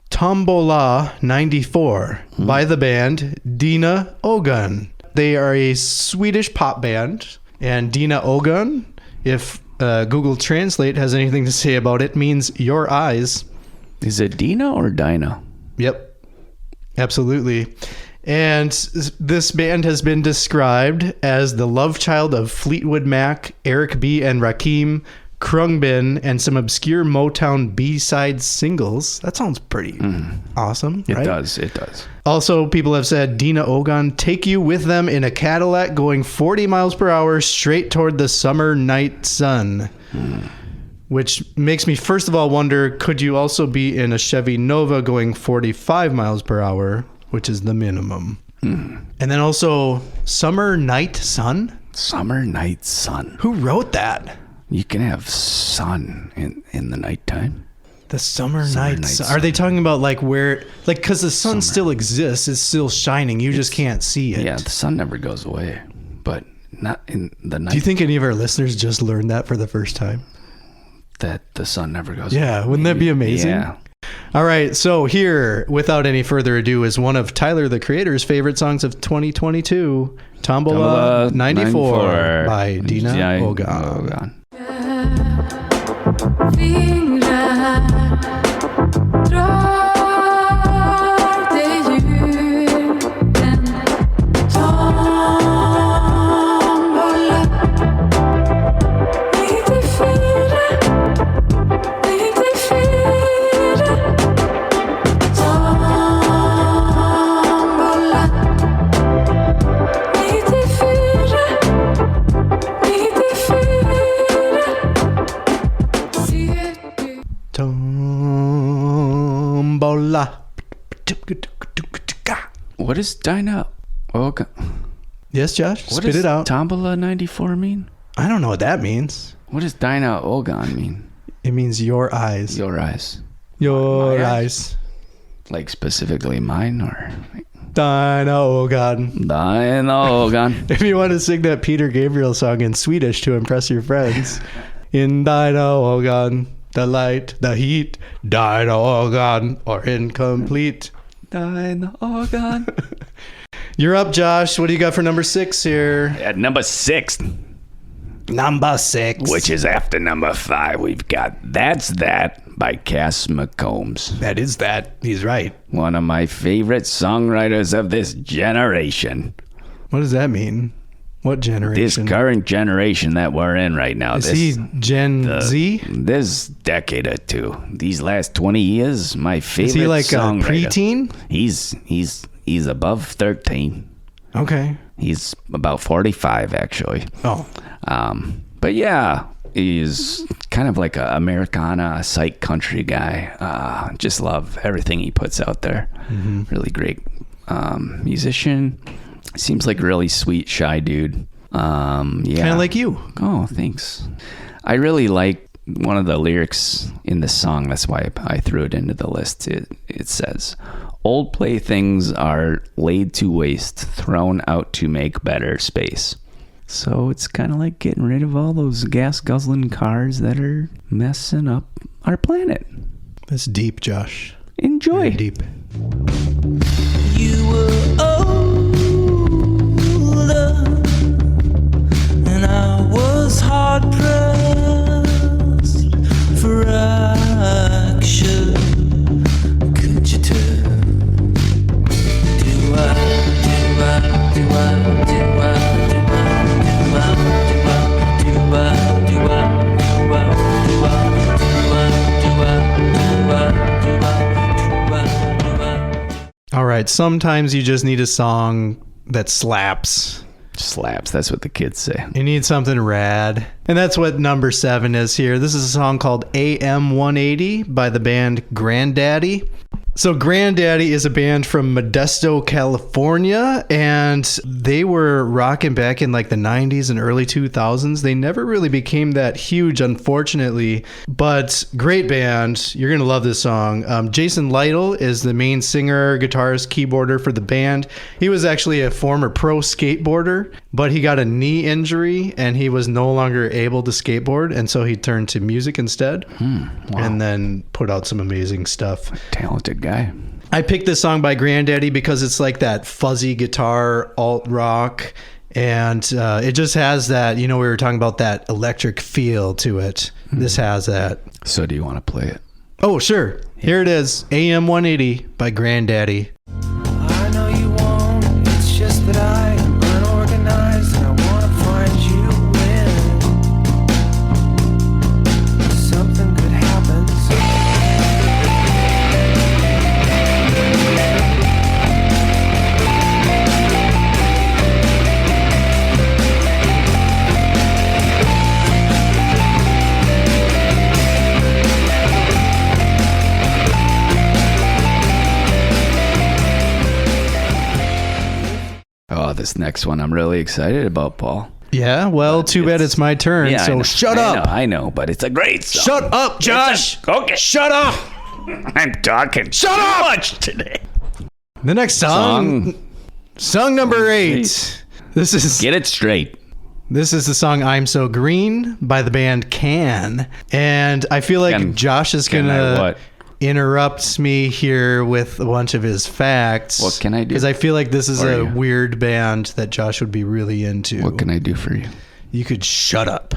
Tombola 94 by the band Dina Ögon. They are a Swedish pop band, and Dina Ögon, if Google Translate has anything to say about it, means your eyes. Is it Dina or Dinah? Yep, absolutely. And this band has been described as the love child of Fleetwood Mac, Eric B. and Rakim, Krungbin, and some obscure Motown B-side singles. That sounds pretty awesome, right? It does. Also, people have said Dina Ögon take you with them in a Cadillac going 40 miles per hour straight toward the summer night sun. Which makes me first of all wonder, could you also be in a Chevy Nova going 45 miles per hour, which is the minimum? And then also Summer Night Sun? Summer Night Sun. Who wrote that? You can have sun in the nighttime. The summer night sun. Are they talking about like where, like, because the sun still exists, it's still shining, you just can't see it. Yeah, the sun never goes away, but not in the night. Do you think any of our listeners just learned that for the first time? That the sun never goes away? Yeah, wouldn't that be amazing? Yeah. All right, so here, without any further ado, is one of Tyler, the Creator's favorite songs of 2022, Tombola 94 by Dina Ögon. Fingrar drar dig ur en tombola 94 tombola 94 Tombola. What is Dina Ögon? Yes, Josh? What Spit does it out. Tombola 94 mean? I don't know what that means. What does Dina Ögon mean? It means your eyes. Your eyes. Your My eyes. Like specifically mine or? Dina Ögon. Dina Ögon. If you want to sing that Peter Gabriel song in Swedish to impress your friends. In Dina Ögon, the light, the heat, Dina Ögon, or incomplete. in the Ögon. You're up, Josh. What do you got for number 6 here? At number 6, Number 6. which is after number 5, we've got That's That by Cass McCombs. That is that. He's right. One of my favorite songwriters of this generation. What does that mean? What This generation? current generation that we're in right now. Is he Gen Z? This decade or two. These last 20 years, my favorite Is he like a songwriter. preteen? He's above 13. Okay. He's about 45, actually. Oh. But yeah, he's kind of like a Americana psych country guy. Just love everything he puts out there. Mm-hmm. Really great musician. Seems like a really sweet, shy dude. Yeah. Kind of like you. Oh, thanks. I really like one of the lyrics in the song. That's why I threw it into the list. It says, "Old playthings are laid to waste, thrown out to make better space." So it's kind of like getting rid of all those gas-guzzling cars that are messing up our planet. That's deep, Josh. Enjoy. Very deep. You were older, and I was hard pressed for action. Could you tell? Do I? All right. Sometimes you just need a song that slaps. Slaps. That's what the kids say. You need something rad. And that's what number 7 is here. This is a song called AM 180 by the band Grandaddy. So Grandaddy is a band from Modesto, California, and they were rocking back in like the 90s and early 2000s. They never really became that huge, unfortunately, but great band. You're going to love this song. Jason Lytle is the main singer, guitarist, keyboarder for the band. He was actually a former pro skateboarder, but he got a knee injury and he was no longer able to skateboard, and so he turned to music instead. Wow. And then put out some amazing stuff. Talented guy. I picked this song by Grandaddy because it's like that fuzzy guitar alt rock, and it just has that, we were talking about that electric feel to it. This has that. So do you want to play it? Oh, sure. Here it is. AM 180 by Grandaddy. I know you won't, it's just that I am unorganized and I want to find you when something good happens. Oh, this next one I'm really excited about, Paul. Yeah, well, too bad it's my turn, Yeah, I so know. shut up. I know, but it's a great song. Shut up, Josh. Okay. Shut up. I'm talking Shut too up! much today. The next song number 8. This is Get it straight. This is the song I'm So Green by the band Can. And I feel like Can- Josh is can going I to what? interrupt me here with a bunch of his facts. What can I do Because I feel like this is for a you? weird band that Josh would be really into. What can I do for you? You could shut up.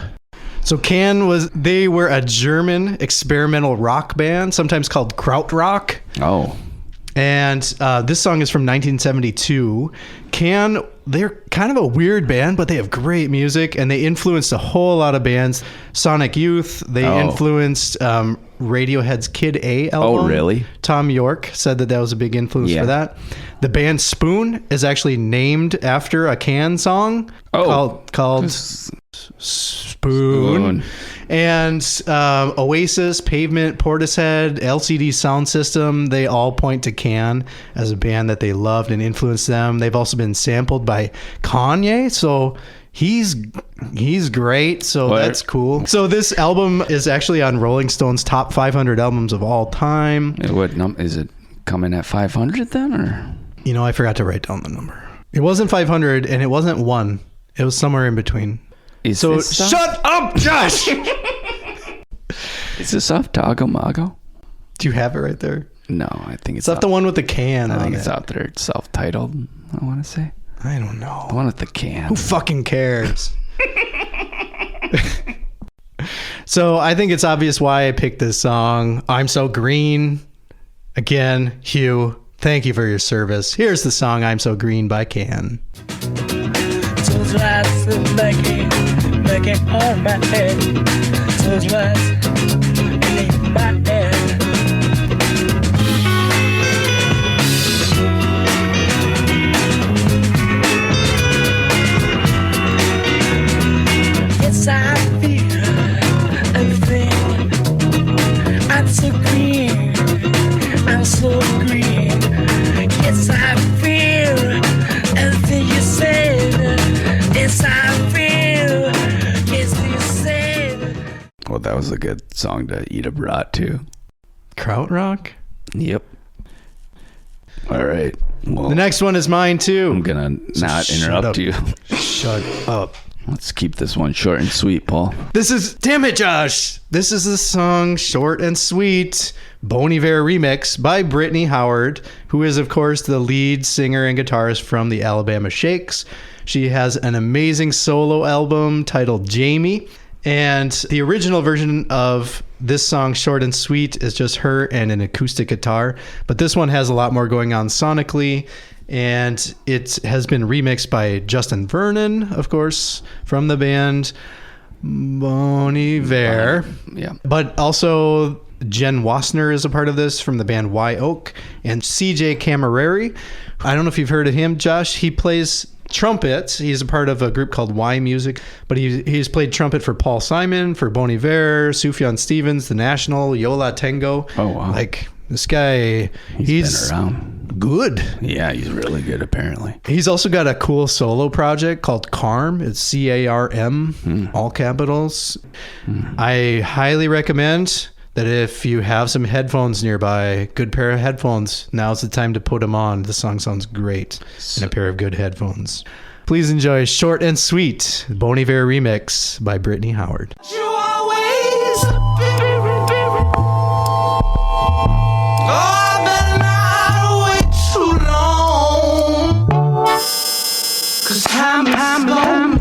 So Can they were a German experimental rock band, sometimes called krautrock. Oh, And this song is from 1972. Can, they're kind of a weird band, but they have great music, and they influenced a whole lot of bands. Sonic Youth, they influenced Radiohead's Kid A album. Oh, really? Tom York said that was a big influence Yeah. for that. The band Spoon is actually named after a Can song called Spoon. And Oasis, Pavement, Portishead, LCD Sound System, they all point to Can as a band that they loved and influenced them. They've also been sampled by Kanye, so he's great, so that's cool. So this album is actually on Rolling Stone's top 500 albums of all time. what is it coming at 500 then, or? I forgot to write down the number. It wasn't 500 and it wasn't 1. It was somewhere in between. So shut up, Josh! Is this off Tago Mago? Do you have it right there? No, I think It's not the one with the can I on think it. it's out there. It's self-titled, I want to say. I don't know. The one with the can. Who fucking cares? So I think it's obvious why I picked this song. I'm So Green. Again, Hugh, thank you for your service. Here's the song I'm So Green by Can. Those lights are making on my head. Those lights in my head. Yes, I feel everything. I'm so green. I'm so green. Yes, I feel everything you said. Yes, I feel. Yes, you said. Well, that was a good song to eat a brat to. Krautrock? Yep. All right. Well, The next one is mine too. I'm going to not shut interrupt up. you. Shut up. Let's keep this one short and sweet, Paul. Damn it, Josh. This is the song Short and Sweet, Bon Iver remix by Brittany Howard, who is, of course, the lead singer and guitarist from the Alabama Shakes. She has an amazing solo album titled Jamie. And the original version of this song, Short and Sweet, is just her and an acoustic guitar. But this one has a lot more going on sonically. And it has been remixed by Justin Vernon, of course, from the band Bon Iver. Yeah. But also Jen Wassner is a part of this from the band Y Oak. And CJ Camerari. I don't know if you've heard of him, Josh. He plays trumpet. He's a part of a group called Y Music, but he's played trumpet for Paul Simon, for Bon Iver, Sufjan Stevens, The National, Yola Tango. Oh, wow. Like, this guy, he's been around. good. Yeah, he's really good, apparently. He's also got a cool solo project called Carm. It's C-A-R-M, all capitals. I highly recommend that if you have some headphones nearby, good pair of headphones, now's the time to put them on. The song sounds great in a pair of good headphones. Please enjoy Short and Sweet, Bon Iver remix by Brittany Howard. You always oh, I've been out way too long. 'Cause time is gone.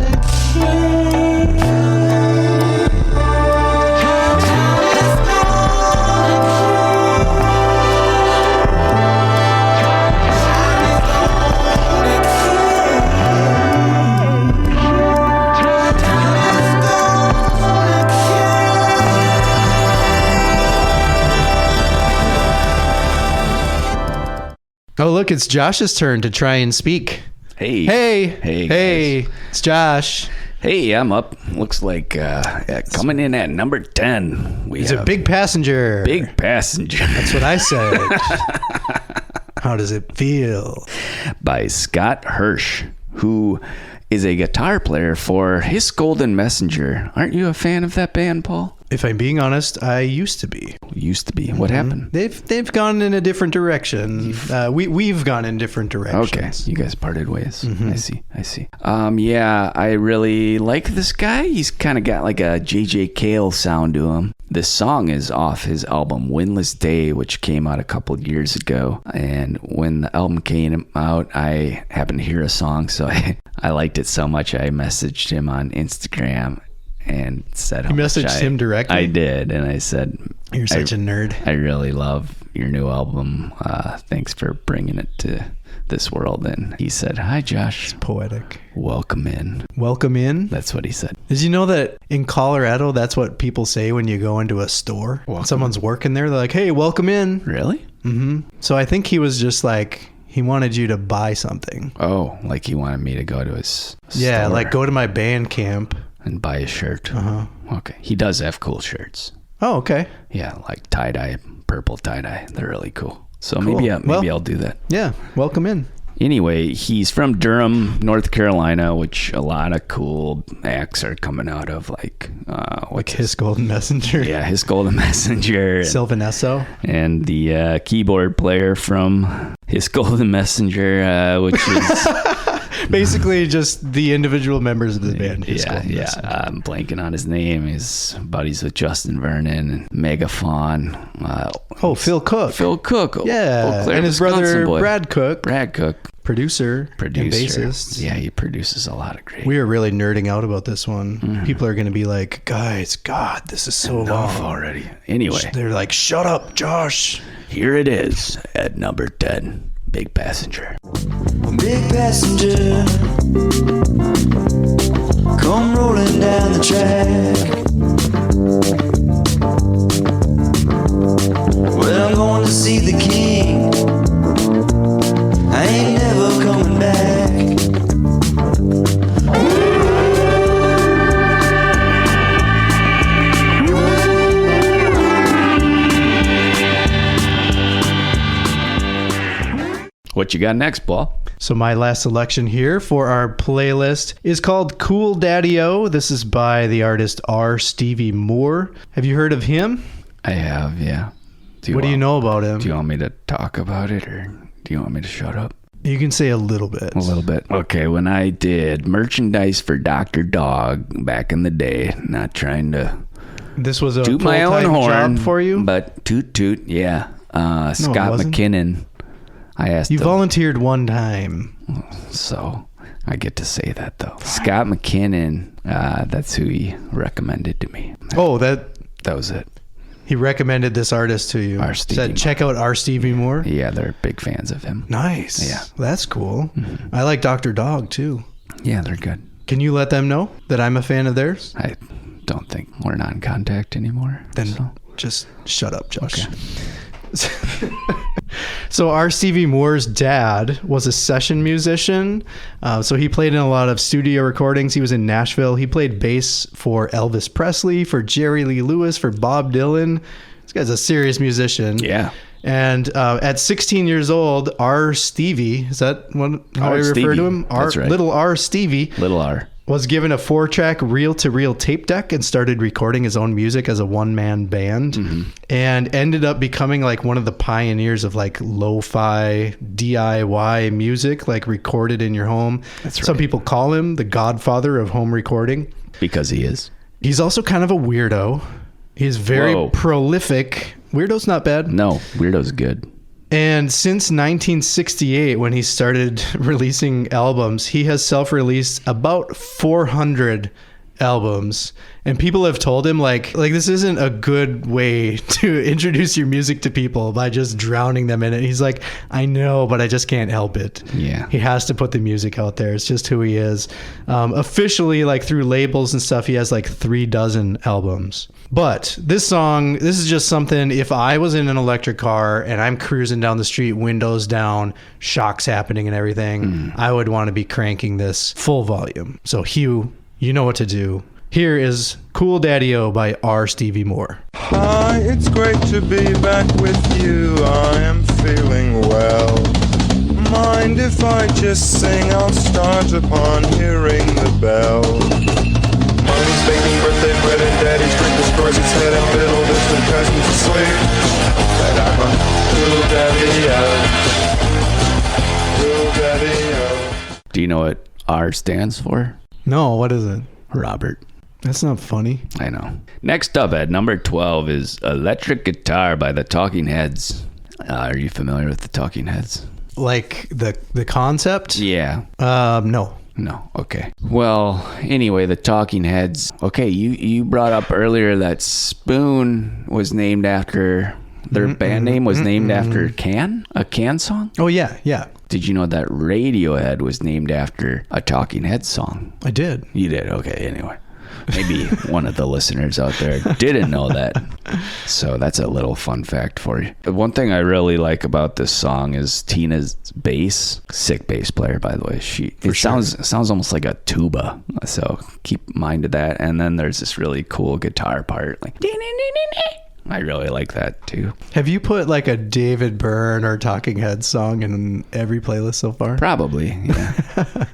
Oh, look, it's Josh's turn to try and speak. Hey. Hey, it's Josh. Hey, I'm up. Looks like coming in at number 10. He's a big passenger. Big passenger. That's what I said. How does it feel? By Scott Hirsch, who is a guitar player for His Golden Messenger. Aren't you a fan of that band, Paul? If I'm being honest, I used to be. Used to be. What happened? They've gone in a different direction. We've gone in different directions. Okay, you guys parted ways. I see. Yeah, I really like this guy. He's kind of got like a J.J. Cale sound to him. This song is off his album Windless Day, which came out a couple years ago. And when the album came out, I happened to hear a song, so I liked it so much I messaged him on Instagram and said, You messaged him directly? I did, and I said, You're such a nerd. I really love your new album. Thanks for bringing it to this world. And he said, hi, Josh. It's poetic. Welcome in. Welcome in? That's what he said. Did you know that in Colorado, that's what people say when you go into a store? Welcome. Someone's working there, they're like, hey, welcome in. Really? Mm-hmm. So I think he was just like, he wanted you to buy something. Oh, like he wanted me to go to his Yeah, store like go to my band camp. and buy a shirt. Uh-huh. Okay. He does have cool shirts. Oh, okay. Yeah, like tie-dye, purple tie-dye. They're really cool. So Cool. maybe Well- I'll do that. Yeah, welcome in. Anyway, he's from Durham, North Carolina, which a lot of cool acts are coming out of, like His Golden Messenger. Yeah, His Golden Messenger. Sylvan Esso. And the keyboard player from His Golden Messenger, which is Basically, just the individual members of the band. Yeah. I'm blanking on his name. He's buddies with Justin Vernon and Megafaun. Phil Cook. Phil Cook. Yeah, Eau Claire, and his Wisconsin brother boy. Brad Cook. Producer and bassist. Yeah, he produces a lot of great. We are really nerding out about this one. People are going to be like, guys, God, this is so long already. Anyway, they're like, shut up, Josh. here it is at number 10, Big Passenger. Big passenger, come rolling down the track. Well, I'm going to see the king. I ain't never coming back. What you got next, Paul? So my last selection here for our playlist is called Cool Daddio. This is by the artist R. Stevie Moore. Have you heard of him? I have, yeah. What do you know about him? Do you want me to talk about it, or do you want me to shut up? You can say a little bit. A little bit. Okay, when I did merchandise for Dr. Dog back in the day, not trying to This was a toot my own full-time horn job for you? but toot, yeah. Scott wasn't. McKinnon. I asked You him, volunteered one time. so I get to say that though. Scott McKinnon, that's who he recommended to me. Oh, that was it. he recommended this artist to you. R. Stevie Said, check out R. Stevie Moore. Yeah, they're big fans of him. Nice. Yeah. That's cool. I like Dr. Dog too. Yeah, they're good. Can you let them know that I'm a fan of theirs? I don't think we're not in contact anymore. Then so. just shut up, Josh. Okay. So R. Stevie Moore's dad was a session musician. So he played in a lot of studio recordings. He was in Nashville. He played bass for Elvis Presley, for Jerry Lee Lewis, for Bob Dylan. This guy's a serious musician. Yeah. And at 16 years old, R. Stevie, is that how I refer Stevie. to him? That's right. Little R. Stevie. Little R. Was given a 4-track reel-to-reel tape deck and started recording his own music as a one-man band, and ended up becoming like one of the pioneers of like lo-fi DIY music, like recorded in your home. That's Some right. people call him the godfather of home recording. Because he is. He's also kind of a weirdo. He's very Whoa. prolific. Weirdo's not bad. No, Weirdo's good. And since 1968, when he started releasing albums, he has self-released about 400 albums. And people have told him like this isn't a good way to introduce your music to people by just drowning them in it. He's like, I know, but I just can't help it. Yeah. He has to put the music out there. It's just who he is. Officially, like through labels and stuff, he has like 36 albums. But this song, this is just something, if I was in an electric car and I'm cruising down the street, windows down, shocks happening and everything, I would want to be cranking this full volume. So Hugh, you know what to do. Here is Cool Daddio by R. Stevie Moore. Hi, it's great to be back with you. I am feeling well. Mind if I just sing? I'll start upon hearing the bell. Mommy's baking birthday bread and daddy's drink destroys its head and little distant cousins asleep. But I'm a cool daddy-o. Cool daddy-o. Do you know what R stands for? No, what is it? Robert. That's not funny. I know. Next up at number 12 is Electric Guitar by the Talking Heads. Are you familiar with the Talking Heads? Like the concept? Yeah. No. No. Okay. Well, anyway, the Talking Heads. Okay, you brought up earlier that Spoon was named after their band name was named after a Can song? Oh, yeah. Did you know that Radiohead was named after a Talking Heads song? I did. You did? Okay, anyway. Maybe one of the listeners out there didn't know that. So that's a little fun fact for you. One thing I really like about this song is Tina's bass. Sick bass player, by the way. Sounds almost like a tuba. So keep mind of that. And then there's this really cool guitar part. Like, I really like that too. Have you put like a David Byrne or Talking Heads song in every playlist so far? Probably, yeah.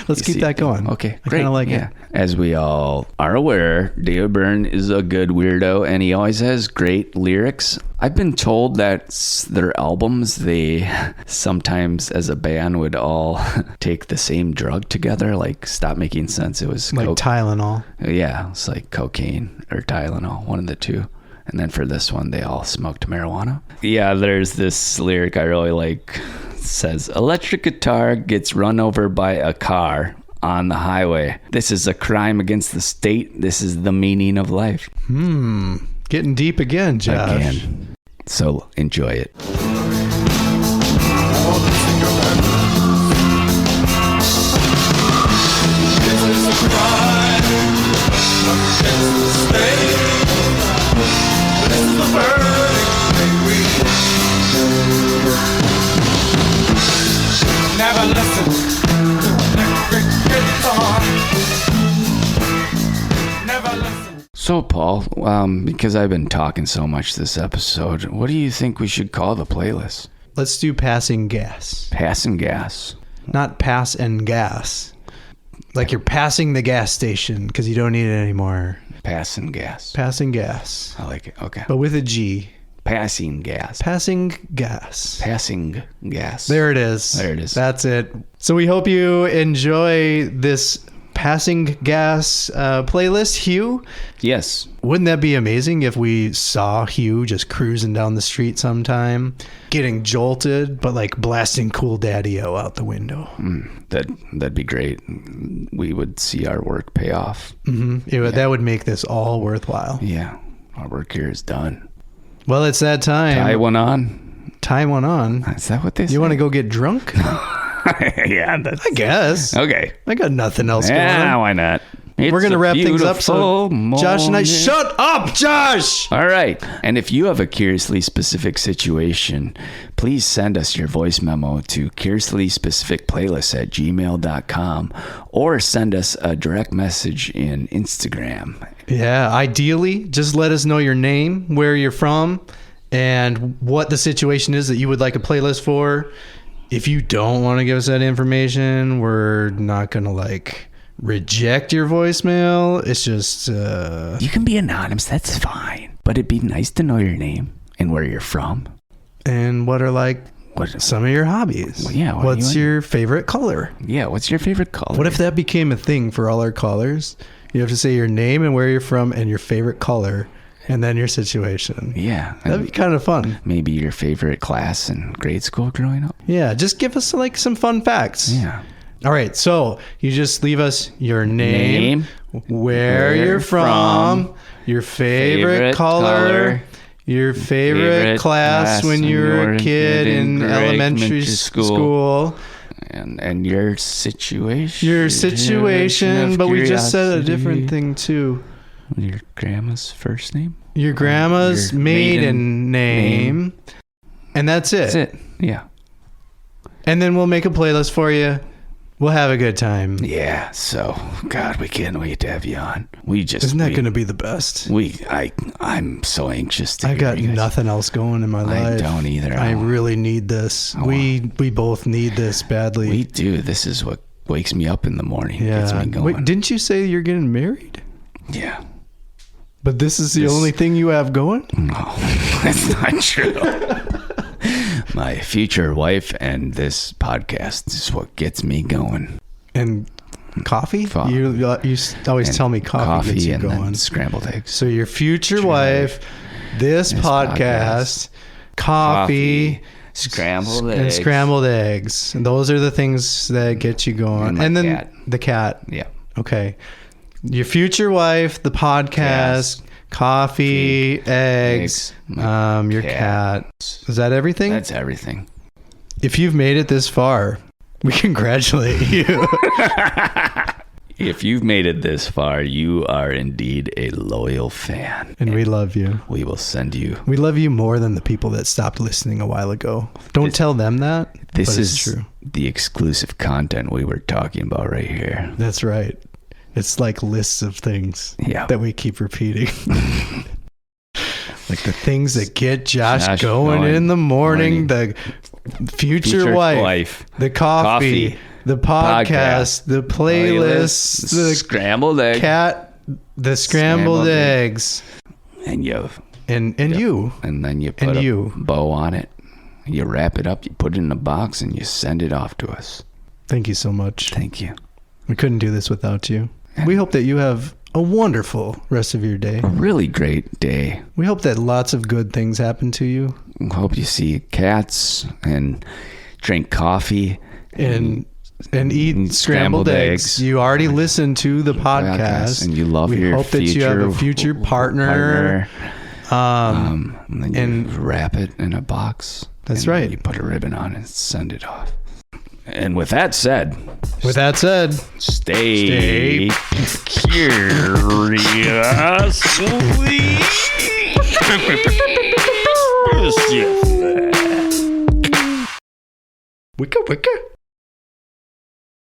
Let's keep that going. Okay, I great. kind of like yeah. it. As we all are aware, Dave Byrne is a good weirdo, and he always has great lyrics. I've been told that their albums, they sometimes as a band would all take the same drug together, like stop making sense. It was Like Tylenol. Yeah, it's like cocaine or Tylenol, one of the two. And then for this one, they all smoked marijuana. Yeah, there's this lyric I really like. It says, electric guitar gets run over by a car on the highway. This is a crime against the state. This is the meaning of life. Getting deep again, Josh. Again. So enjoy it. Never listen. Never listen. So, Paul, because I've been talking so much this episode, what do you think we should call the playlist? Let's do passing gas. Passing gas. Not pass and gas. Like you're passing the gas station because you don't need it anymore. Passing gas. Passing gas. I like it. Okay. But with a G. Passing gas. Passing gas. Passing gas. There it is. There it is. That's it. So we hope you enjoy this passing gas playlist, Hugh. Yes. Wouldn't that be amazing if we saw Hugh just cruising down the street sometime, getting jolted, but like blasting Cool Daddio out the window? That'd be great. We would see our work pay off. That would make this all worthwhile. Yeah. Our work here is done. Well, it's that time. Tie one on. Tie one on. Is that what they say? You want to go get drunk? Yeah, that's... I guess. Okay. I got nothing else going Yeah, on. why not? We're going to wrap things up. So beautiful Josh and I, morning. shut up, Josh! All right. And if you have a curiously specific situation, please send us your voice memo to curiouslyspecificplaylist@gmail.com or send us a direct message in Instagram. Yeah, ideally, just let us know your name, where you're from, and what the situation is that you would like a playlist for. If you don't want to give us that information, we're not going to reject your voicemail. It's just You can be anonymous. That's fine. But it'd be nice to know your name and where you're from. and what are some of your hobbies. Well, yeah. What's your favorite color? Yeah. What's your favorite color? What if that became a thing for all our callers? You have to say your name and where you're from and your favorite color and then your situation. Yeah. That'd be kind of fun. Maybe your favorite class in grade school growing up. Yeah. Just give us some fun facts. Yeah. All right. So you just leave us your name, where you're from, your favorite color, your favorite class when you were a kid in elementary school. And your situation. Your situation, but we just said a different thing too. Your grandma's first name? Your grandma's Your maiden name. And that's it. That's it. Yeah. And then we'll make a playlist for you. We'll have a good time. Yeah. So, God, we can't wait to have you on. Isn't that going to be the best? I'm so anxious to I hear got you guys. Nothing else going in my life. I don't either. I really need this. We both need this badly. We do. This is what wakes me up in the morning. Gets me going. Wait, didn't you say you're getting married? Yeah. But this is the only thing you have going? No, that's not true. My future wife and this podcast is what gets me going. And coffee? You always tell me coffee gets you and going. Then scrambled eggs. So your future wife, this podcast, coffee, scrambled and eggs. scrambled eggs. And those are the things that get you going. And then cat. the cat. Yeah. Okay. Your future wife, the podcast, coffee, eggs, your cat. Is that everything? That's everything. If you've made it this far, we congratulate you. If you've made it this far, you are indeed a loyal fan. And we love you. We will send you. We love you more than the people that stopped listening a while ago. Don't tell them that. This but is it's true. The exclusive content we were talking about right here. That's right. It's like lists of things that we keep repeating. Like the things that get Josh going in the morning. The future wife. The coffee. the podcast, the playlist, the scrambled egg, the scrambled eggs, and you. And you. And then you put a bow on it. You wrap it up, you put it in a box, and you send it off to us. Thank you so much. Thank you. We couldn't do this without you. We hope that you have a wonderful rest of your day. A really great day. We hope that lots of good things happen to you. We hope you see cats and drink coffee and eat scrambled eggs. You already listened to the podcast. And you love we your hope future, that you have a future partner. And then you wrap it in a box. That's right. You put a ribbon on it and send it off. And with that said, stay curious. Wicca.